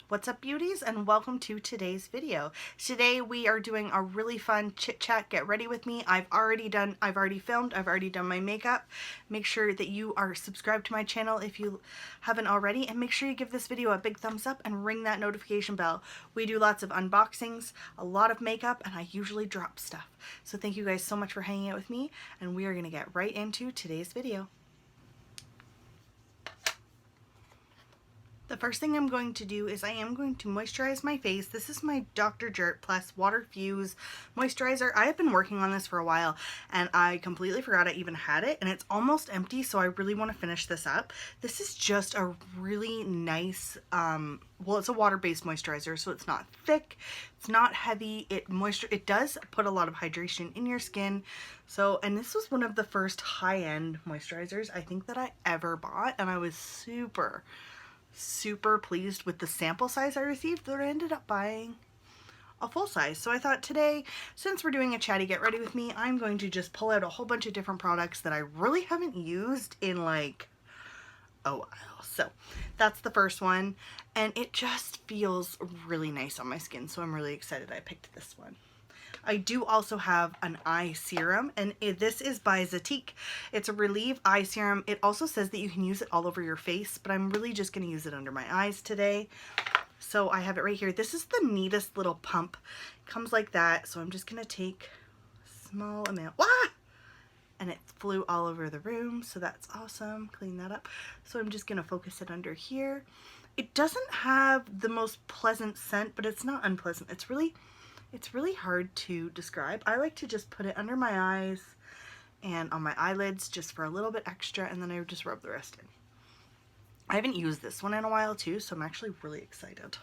What's up, beauties, and welcome to today's video. Today we are doing a really fun chit chat get ready with me. I've already filmed, I've already done my makeup. Make sure that you are subscribed to my channel if you haven't already, and make sure you give this video a big thumbs up and ring that notification bell. We do lots of unboxings, a lot of makeup, and I usually drop stuff. So thank you guys so much for hanging out with me, and we are going to get right into today's video. The first thing I'm going to do is I am going to moisturize my face. This is my Dr. Jart Plus Water Fuse Moisturizer. I have been working on this for a while and I completely forgot I even had it, and it's almost empty, so I really want to finish this up. This is just a really nice, well, it's a water-based moisturizer, so it's not thick, it's not heavy, it does put a lot of hydration in your skin. So, and this was one of the first high-end moisturizers I think that I ever bought, and I was super pleased with the sample size I received, but I ended up buying a full size. So I thought today, since we're doing a chatty get ready with me, I'm going to just pull out a whole bunch of different products that I really haven't used in like a while. So that's the first one, and it just feels really nice on my skin, so I'm really excited I picked this one. I do also have an eye serum, and this is by Zatique. It's a Relieve Eye Serum. It also says that you can use it all over your face, but I'm really just going to use it under my eyes today. So I have it right here. This is the neatest little pump. It comes like that, so I'm just going to take a small amount. Wah! And it flew all over the room, so that's awesome. Clean that up. So I'm just going to focus it under here. It doesn't have the most pleasant scent, but it's not unpleasant. It's really hard to describe. I like to just put it under my eyes and on my eyelids just for a little bit extra, and then I just rub the rest in. I haven't used this one in a while too, so I'm actually really excited.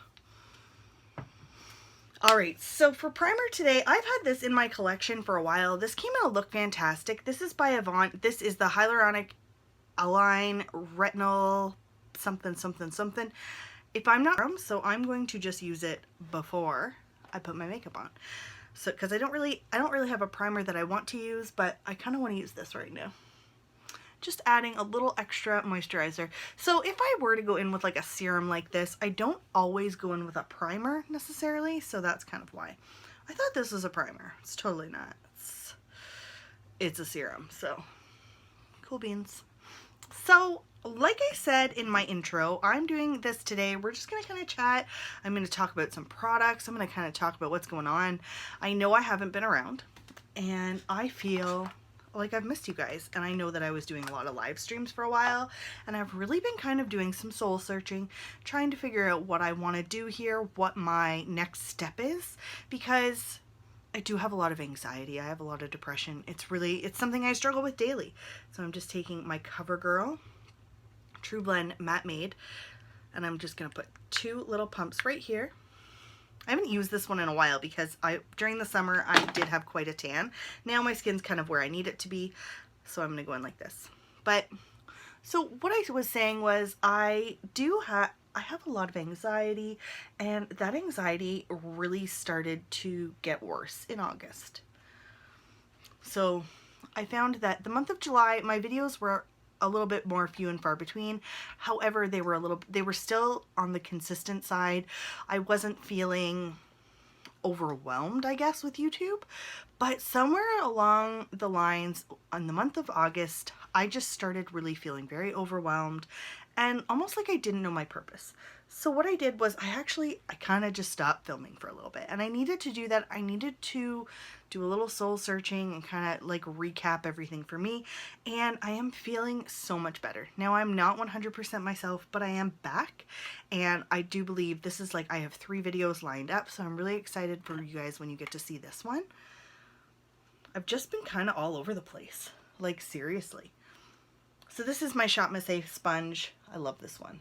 Alright, so for primer today, I've had this in my collection for a while. This came out to look fantastic. This is by Avant. This is the Hyaluronic Align Retinol something. If I'm not, so I'm going to just use it before I put my makeup on. So because I don't really have a primer that I want to use, but I kind of want to use this right now. Just adding a little extra moisturizer. So if I were to go in with like a serum like this, I don't always go in with a primer necessarily, so that's kind of why. I thought this was a primer. It's totally not. It's a serum, so cool beans. So like I said in my intro, I'm doing this today. We're just going to kind of chat. I'm going to talk about some products. I'm going to kind of talk about what's going on. I know I haven't been around, and I feel like I've missed you guys. And I know that I was doing a lot of live streams for a while, and I've really been kind of doing some soul searching, trying to figure out what I want to do here, what my next step is, because I do have a lot of anxiety. I have a lot of depression. It's something I struggle with daily. So I'm just taking my CoverGirl True Blend Matte Made, and I'm just going to put 2 little pumps right here. I haven't used this one in a while because during the summer I did have quite a tan. Now my skin's kind of where I need it to be, so I'm going to go in like this. But so what I was saying was I have a lot of anxiety, and that anxiety really started to get worse in August. So I found that the month of July my videos were a little bit more few and far between. However, they were still on the consistent side. I wasn't feeling overwhelmed, I guess, with YouTube, but somewhere along the lines in the month of August, I just started really feeling very overwhelmed and almost like I didn't know my purpose. So what I did was I kind of just stopped filming for a little bit, and I needed to do that. I needed to do a little soul searching and kind of like recap everything for me, and I am feeling so much better. Now I'm not 100% myself, but I am back, and I do believe this is like I have 3 videos lined up, so I'm really excited for you guys when you get to see this one. I've just been kind of all over the place, like seriously. So this is my Shop Miss A sponge. I love this one.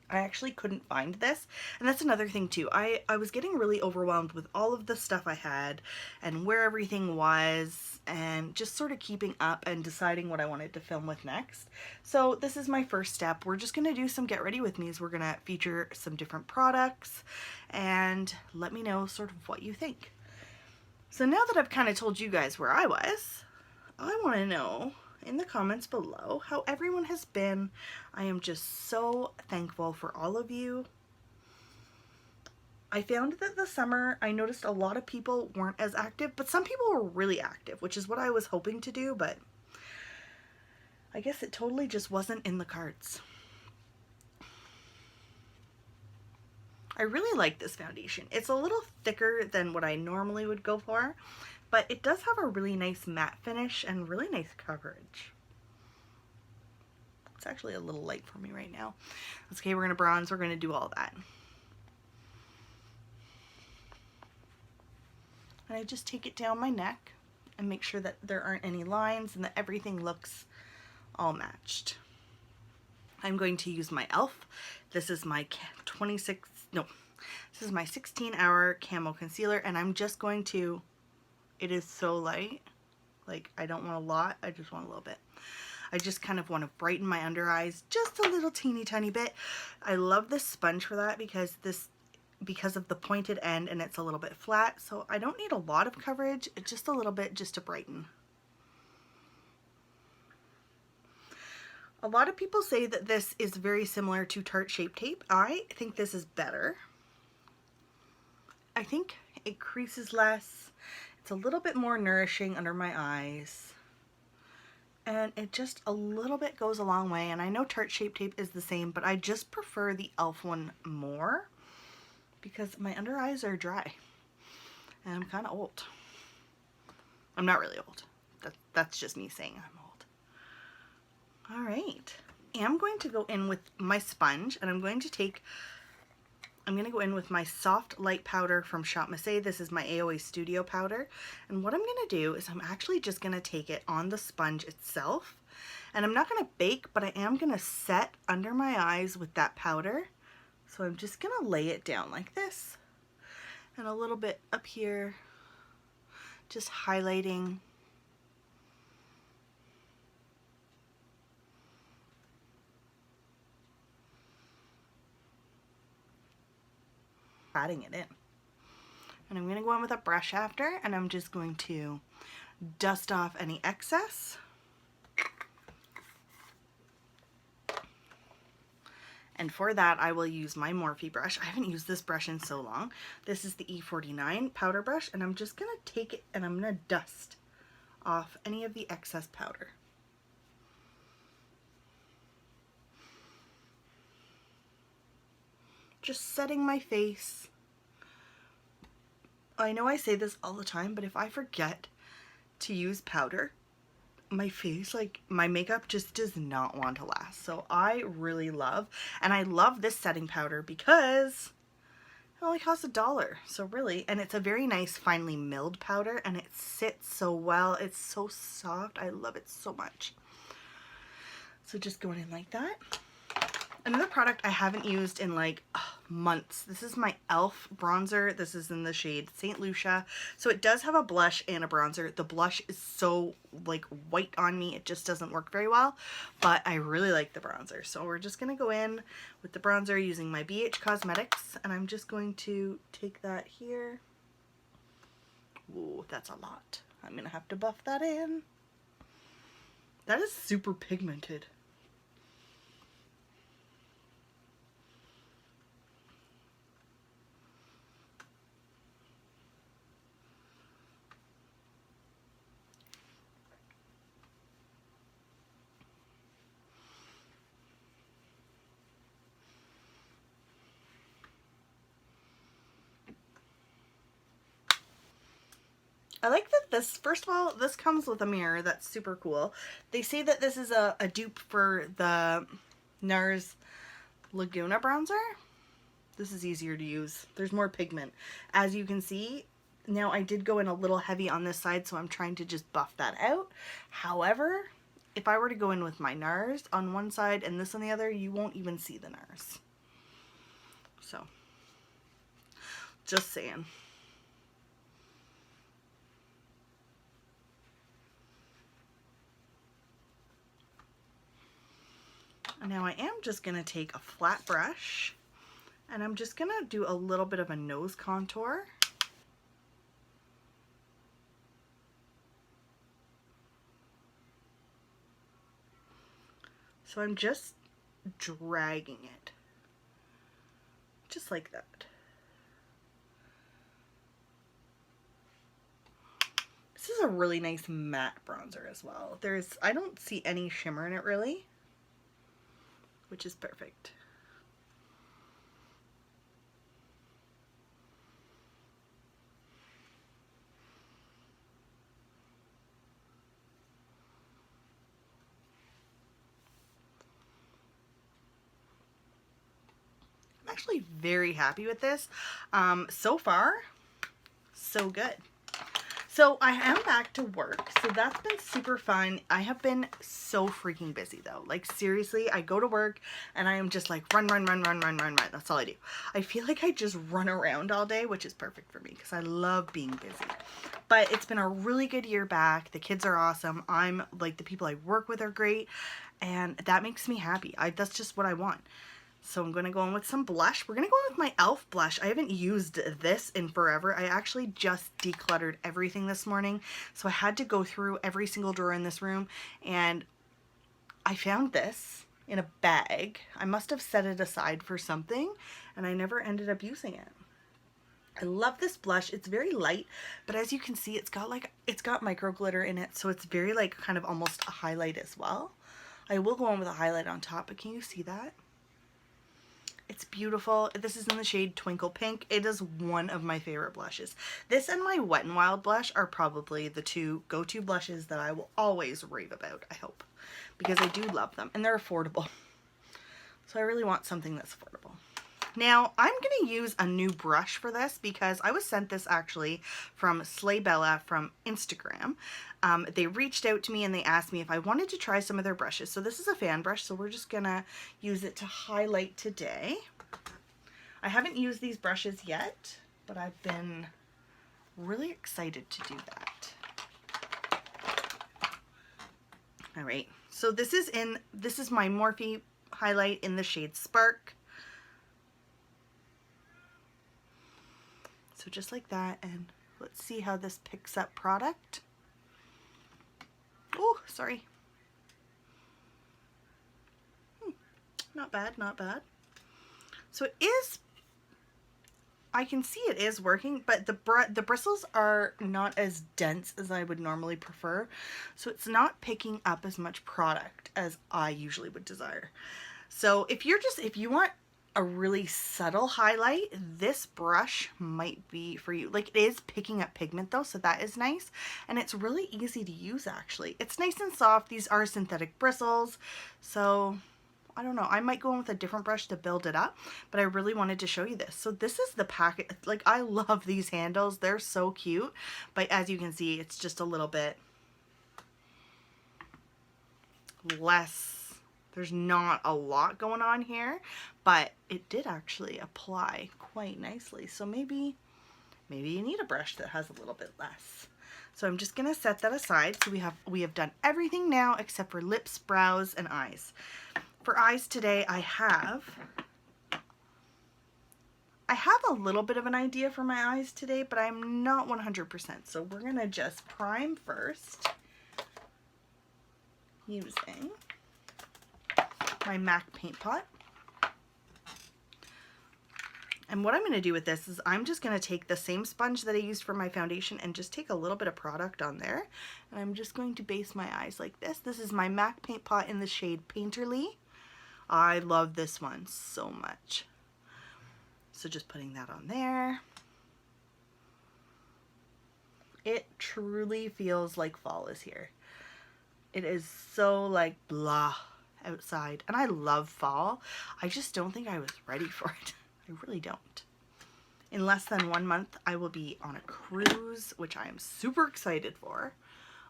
I actually couldn't find this, and that's another thing too. I was getting really overwhelmed with all of the stuff I had and where everything was, and just sort of keeping up and deciding what I wanted to film with next. So this is my first step. We're just going to do some get ready with me's. We're going to feature some different products and let me know sort of what you think. So now that I've kind of told you guys where I was, I want to know in the comments below how everyone has been. I am just so thankful for all of you. I found that this summer I noticed a lot of people weren't as active, but some people were really active, which is what I was hoping to do, but I guess it totally just wasn't in the cards. I really like this foundation. It's a little thicker than what I normally would go for, but it does have a really nice matte finish and really nice coverage. It's actually a little light for me right now. Okay, we're gonna bronze, we're gonna do all that. And I just take it down my neck and make sure that there aren't any lines and that everything looks all matched. I'm going to use my e.l.f. This is my 16-hour camo concealer, and I'm just going to, it is so light, like I don't want a lot, I just want a little bit. I just kind of want to brighten my under eyes just a little teeny tiny bit. I love this sponge for that because of the pointed end and it's a little bit flat, so I don't need a lot of coverage, just a little bit just to brighten. A lot of people say that this is very similar to Tarte Shape Tape. I think this is better. I think it creases less. It's a little bit more nourishing under my eyes. And it just a little bit goes a long way. And I know Tarte Shape Tape is the same, but I just prefer the e.l.f. one more because my under eyes are dry. And I'm kind of old. I'm not really old. That's just me saying I'm old. All right, I'm going to go in with my sponge, and I'm going to go in with my soft light powder from Shop Missy. This is my AOA Studio powder, and what I'm going to do is I'm actually just going to take it on the sponge itself, and I'm not going to bake, but I am going to set under my eyes with that powder. So I'm just going to lay it down like this, and a little bit up here, just highlighting. Patting it in. And I'm going to go in with a brush after, and I'm just going to dust off any excess. And for that, I will use my Morphe brush. I haven't used this brush in so long. This is the E49 powder brush, and I'm just going to take it and I'm going to dust off any of the excess powder. Just setting my face. I know I say this all the time, but if I forget to use powder, my face, like my makeup just does not want to last. So I really love, and I love this setting powder because it only costs $1. So really, and it's a very nice finely milled powder, and it sits so well. It's so soft. I love it so much. So just going in like that. Another product I haven't used in like months. This is my e.l.f. bronzer. This is in the shade St. Lucia. So it does have a blush and a bronzer. The blush is so like white on me. It just doesn't work very well, but I really like the bronzer. So we're just going to go in with the bronzer using my BH Cosmetics, and I'm just going to take that here. Ooh, that's a lot. I'm going to have to buff that in. That is super pigmented. I like that this, first of all, this comes with a mirror. That's super cool. They say that this is a dupe for the NARS Laguna bronzer. This is easier to use. There's more pigment. As you can see, now I did go in a little heavy on this side, so I'm trying to just buff that out. However, if I were to go in with my NARS on one side and this on the other, you won't even see the NARS. So, just saying. Now I am just going to take a flat brush, and I'm just going to do a little bit of a nose contour. So I'm just dragging it, just like that. This is a really nice matte bronzer as well. I don't see any shimmer in it really, which is perfect. I'm actually very happy with this. So far, so good. So I am back to work, so that's been super fun. I have been so freaking busy though. Like seriously, I go to work and I am just like run. That's all I do. I feel like I just run around all day, which is perfect for me because I love being busy. But it's been a really good year back. The kids are awesome. I'm like, the people I work with are great, and that makes me happy. That's just what I want. So I'm going to go in with some blush. We're going to go in with my e.l.f. blush. I haven't used this in forever. I actually just decluttered everything this morning. So I had to go through every single drawer in this room, and I found this in a bag. I must have set it aside for something, and I never ended up using it. I love this blush. It's very light, but as you can see, it's got micro glitter in it. So it's very like kind of almost a highlight as well. I will go in with a highlight on top, but can you see that? It's beautiful. This is in the shade Twinkle Pink. It is one of my favorite blushes. This and my Wet n Wild blush are probably the two go-to blushes that I will always rave about, I hope, because I do love them and they're affordable. So I really want something that's affordable. Now I'm going to use a new brush for this because I was sent this actually from Slay Bella from Instagram. They reached out to me and they asked me if I wanted to try some of their brushes. So this is a fan brush, so we're just gonna use it to highlight today. I haven't used these brushes yet, but I've been really excited to do that. All right, so this is my Morphe highlight in the shade Spark. So just like that, and let's see how this picks up product. Oh, sorry. Not bad, not bad. So it is, I can see it is working, but the bristles are not as dense as I would normally prefer. So it's not picking up as much product as I usually would desire. So if you want a really subtle highlight, this brush might be for you. Like, it is picking up pigment though, so that is nice, and it's really easy to use actually. It's nice and soft. These are synthetic bristles, so I don't know, I might go in with a different brush to build it up, but I really wanted to show you this. So this is the packet. Like, I love these handles, they're so cute, but as you can see, it's just a little bit less. There's not a lot going on here, but it did actually apply quite nicely. So maybe you need a brush that has a little bit less. So I'm just gonna set that aside. So we have done everything now except for lips, brows, and eyes. For eyes today, I have a little bit of an idea for my eyes today, but I'm not 100%. So we're gonna just prime first using my MAC paint pot. And what I'm going to do with this is I'm just going to take the same sponge that I used for my foundation and just take a little bit of product on there. And I'm just going to base my eyes like this. This is my MAC paint pot in the shade Painterly. I love this one so much. So just putting that on there. It truly feels like fall is here. It is so like blah outside, and I love fall. I just don't think I was ready for it. I really don't. In less than 1 month, I will be on a cruise, which I am super excited for.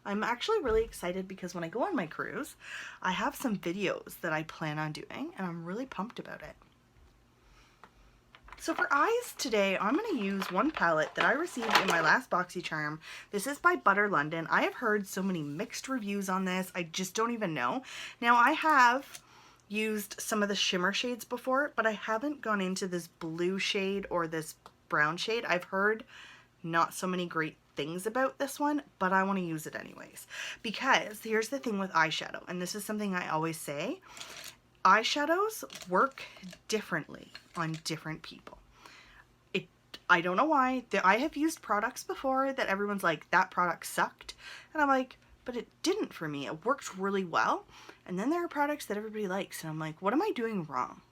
I'm actually really excited because when I go on my cruise, I have some videos that I plan on doing, and I'm really pumped about it. So for eyes today, I'm going to use one palette that I received in my last BoxyCharm. This is by Butter London. I have heard so many mixed reviews on this, I just don't even know. Now, I have used some of the shimmer shades before, but I haven't gone into this blue shade or this brown shade. I've heard not so many great things about this one, but I want to use it anyways. Because here's the thing with eyeshadow, and this is something I always say. Eyeshadows work differently on different people. I don't know why. I have used products before that everyone's like, that product sucked. And I'm like, but it didn't for me. It worked really well. And then there are products that everybody likes. And I'm like, what am I doing wrong?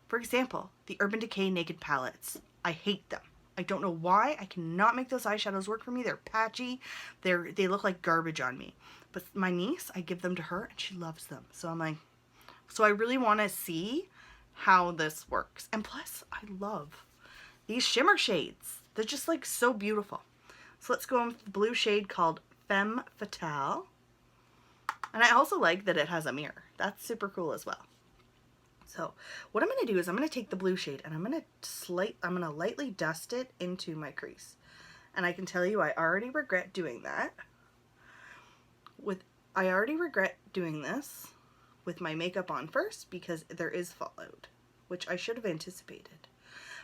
For example, the Urban Decay Naked Palettes. I hate them. I don't know why. I cannot make those eyeshadows work for me. They're patchy. They look like garbage on me. But my niece, I give them to her and she loves them. So I'm like, so I really want to see how this works. And plus, I love these shimmer shades. They're just like so beautiful. So let's go in with the blue shade called Femme Fatale. And I also like that it has a mirror. That's super cool as well. So what I'm going to do is I'm going to take the blue shade and I'm going to lightly dust it into my crease. And I can tell you I already regret doing that. I already regret doing this with my makeup on first because there is fallout, which I should have anticipated.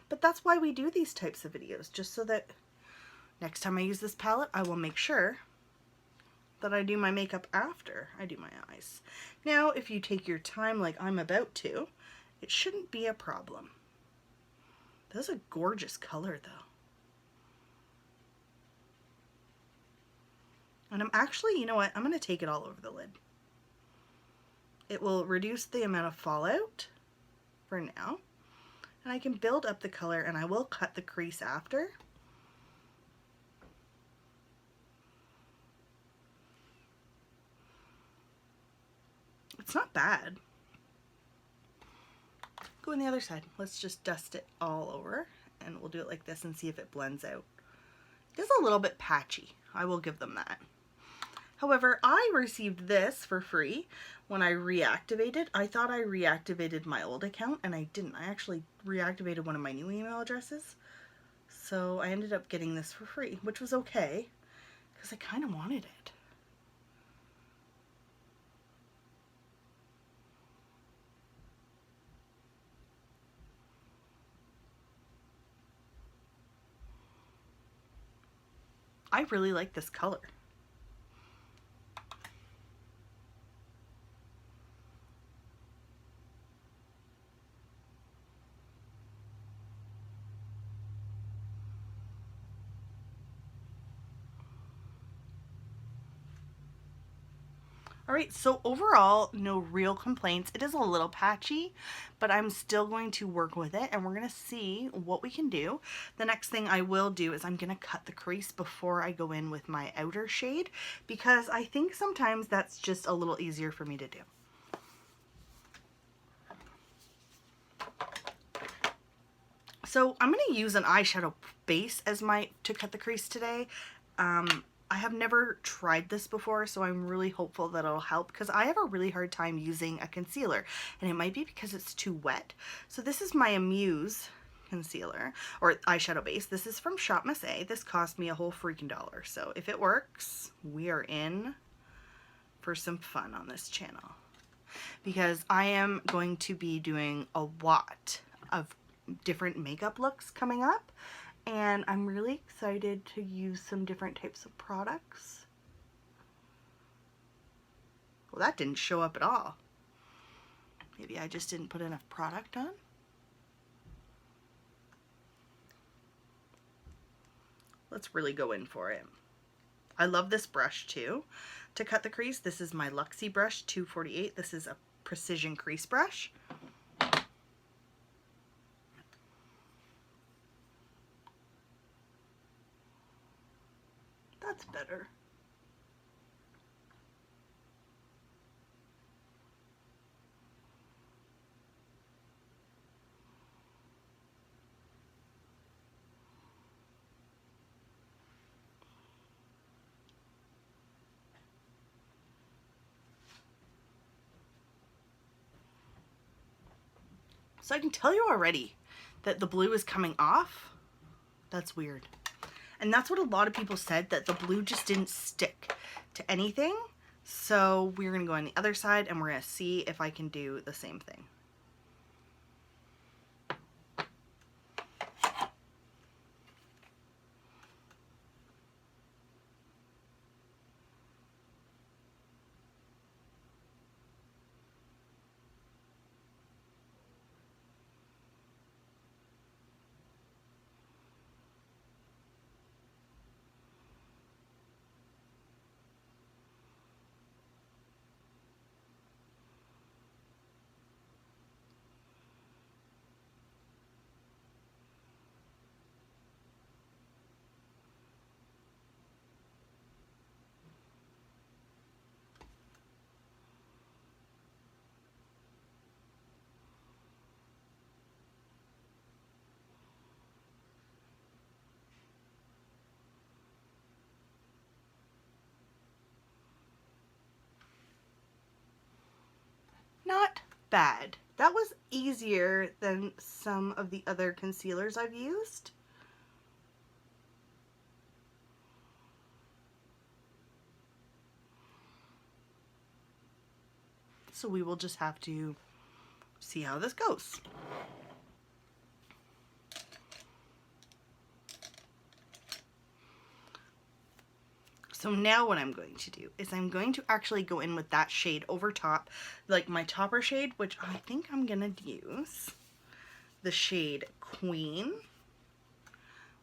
But that's why we do these types of videos, just so that next time I use this palette, I will make sure that I do my makeup after I do my eyes. Now, if you take your time like I'm about to, it shouldn't be a problem. That's a gorgeous color though. And I'm actually, you know what, I'm going to take it all over the lid. It will reduce the amount of fallout for now. And I can build up the color and I will cut the crease after. It's not bad. Go on the other side. Let's just dust it all over and we'll do it like this and see if it blends out. It is a little bit patchy. I will give them that. However, I received this for free when I reactivated. I thought I reactivated my old account and I didn't. I actually reactivated one of my new email addresses. So I ended up getting this for free, which was okay because I kind of wanted it. I really like this color. All right, so overall, no real complaints. It is a little patchy, but I'm still going to work with it and we're gonna see what we can do. The next thing I will do is I'm gonna cut the crease before I go in with my outer shade because I think sometimes that's just a little easier for me to do. So I'm gonna use an eyeshadow base as to cut the crease today. I have never tried this before, so I'm really hopeful that it'll help because I have a really hard time using a concealer and it might be because it's too wet. So this is my Amuse concealer or eyeshadow base. This is from Shop Miss A. This cost me a whole freaking $1. So if it works, we are in for some fun on this channel because I am going to be doing a lot of different makeup looks coming up. And I'm really excited to use some different types of products. Well, that didn't show up at all. Maybe I just didn't put enough product on. Let's really go in for it. I love this brush too. To cut the crease, this is my Luxie brush 248. This is a precision crease brush. That's better. So I can tell you already that the blue is coming off. That's weird. And that's what a lot of people said, that the blue just didn't stick to anything. So we're going to go on the other side and we're going to see if I can do the same thing. bad. That was easier than some of the other concealers I've used. So we will just have to see how this goes. So now what I'm going to do is I'm going to actually go in with that shade over top, like my topper shade, which I think I'm gonna use the shade Queen,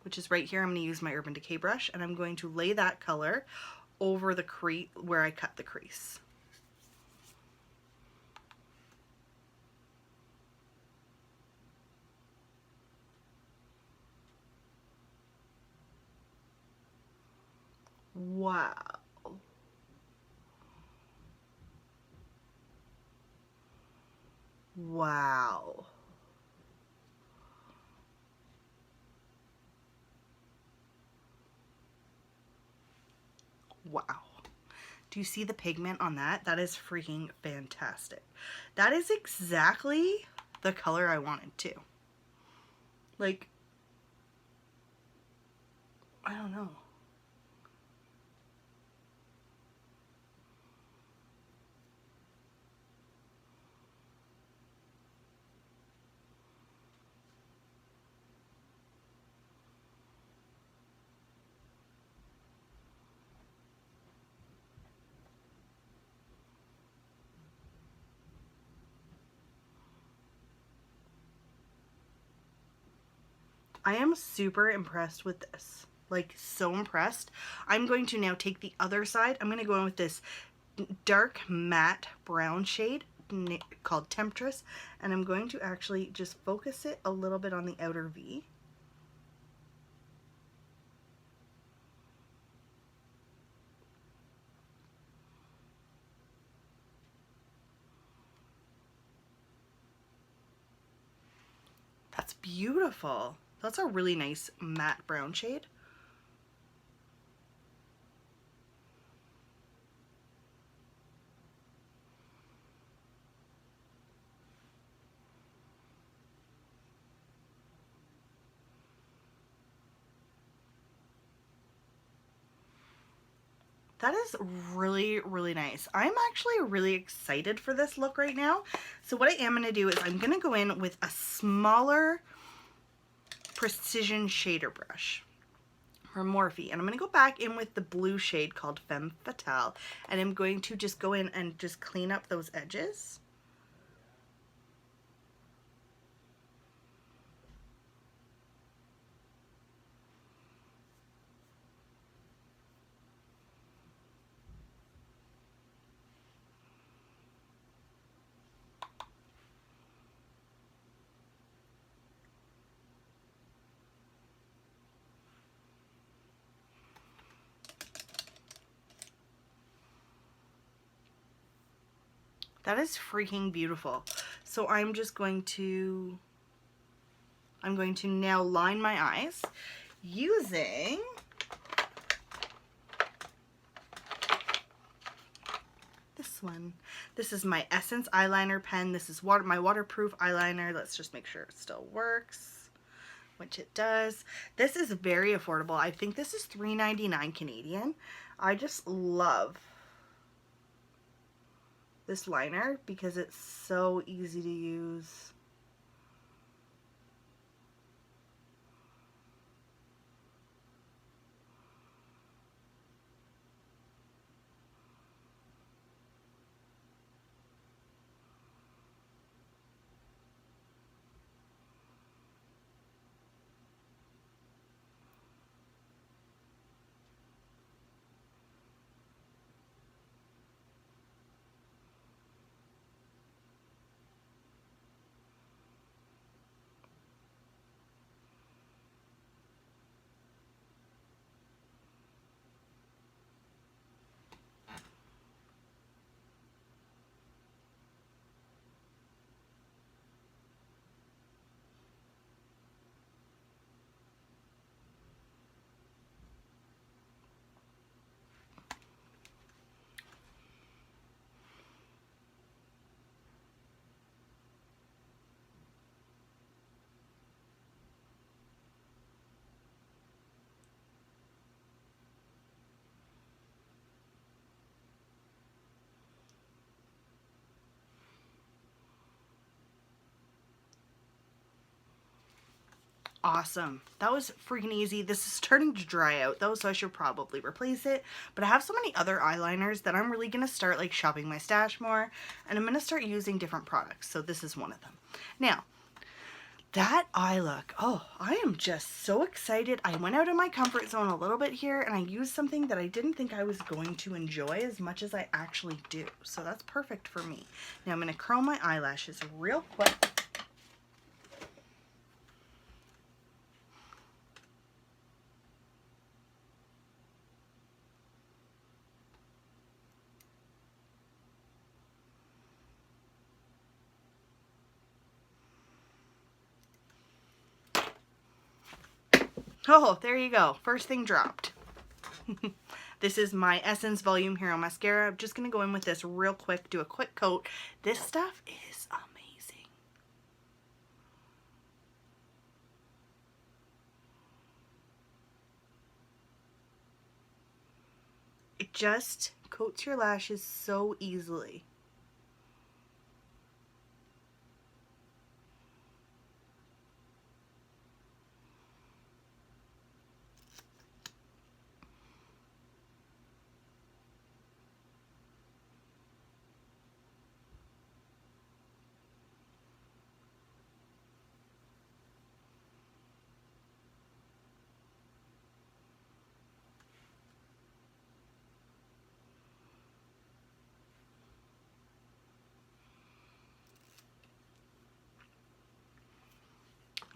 which is right here. I'm gonna use my Urban Decay brush, and I'm going to lay that color over the crease where I cut the crease. Wow. Wow. Wow. Do you see the pigment on that? That is freaking fantastic. That is exactly the color I wanted too. Like, I don't know. I am super impressed with this. Like, so impressed. I'm going to now take the other side. I'm going to go in with this dark matte brown shade called Temptress, and I'm going to actually just focus it a little bit on the outer V. That's beautiful. That's a really nice matte brown shade. That is really, really nice. I'm actually really excited for this look right now. So what I am going to do is I'm going to go in with a smaller precision shader brush from Morphe, and I'm going to go back in with the blue shade called Femme Fatale, and I'm going to just go in and just clean up those edges. That is freaking beautiful. So I'm going to now line my eyes using this one. This is my Essence eyeliner pen. This is my waterproof eyeliner. Let's just make sure it still works, which it does. This is very affordable. I think this is $3.99 Canadian. I just love this liner because it's so easy to use. Awesome. That was freaking easy. This is starting to dry out though, so I should probably replace it. But I have so many other eyeliners that I'm really gonna start like shopping my stash more, and I'm gonna start using different products. So this is one of them. Now, that eye look, oh, I am just so excited. I went out of my comfort zone a little bit here and I used something that I didn't think I was going to enjoy as much as I actually do. So that's perfect for me. Now I'm gonna curl my eyelashes real quick. Oh, there you go. First thing dropped. This is my Essence Volume Hero Mascara. I'm just going to go in with this real quick, do a quick coat. This stuff is amazing. It just coats your lashes so easily.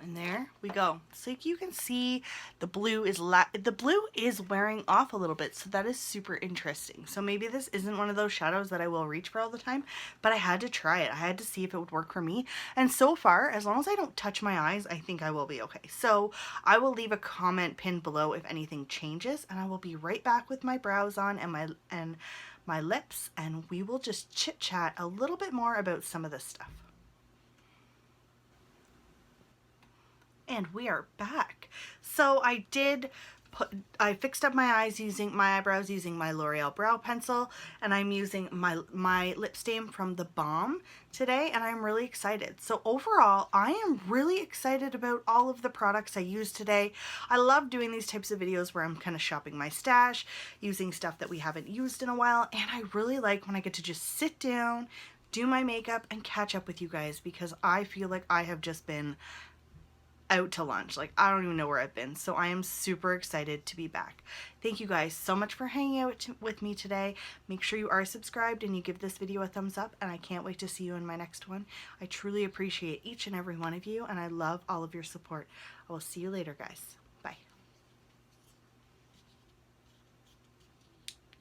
And there we go. So you can see the blue is wearing off a little bit, so that is super interesting. So maybe this isn't one of those shadows that I will reach for all the time, but I had to try it. I had to see if it would work for me. And so far, as long as I don't touch my eyes, I think I will be okay. So I will leave a comment pinned below if anything changes, and I will be right back with my brows on and my lips, and we will just chit chat a little bit more about some of this stuff. And we are back. So I fixed up my eyes using my eyebrows using my L'Oreal brow pencil, and I'm using my lip stain from the Balm today, and I'm really excited. So overall, I am really excited about all of the products I used today. I love doing these types of videos where I'm kind of shopping my stash, using stuff that we haven't used in a while, and I really like when I get to just sit down, do my makeup, and catch up with you guys, because I feel like I have just been out to lunch. Like, I don't even know where I've been. So I am super excited to be back. Thank you guys so much for hanging out with me today. Make sure you are subscribed and you give this video a thumbs up, and I can't wait to see you in my next one. I truly appreciate each and every one of you, and I love all of your support. I will see you later, guys.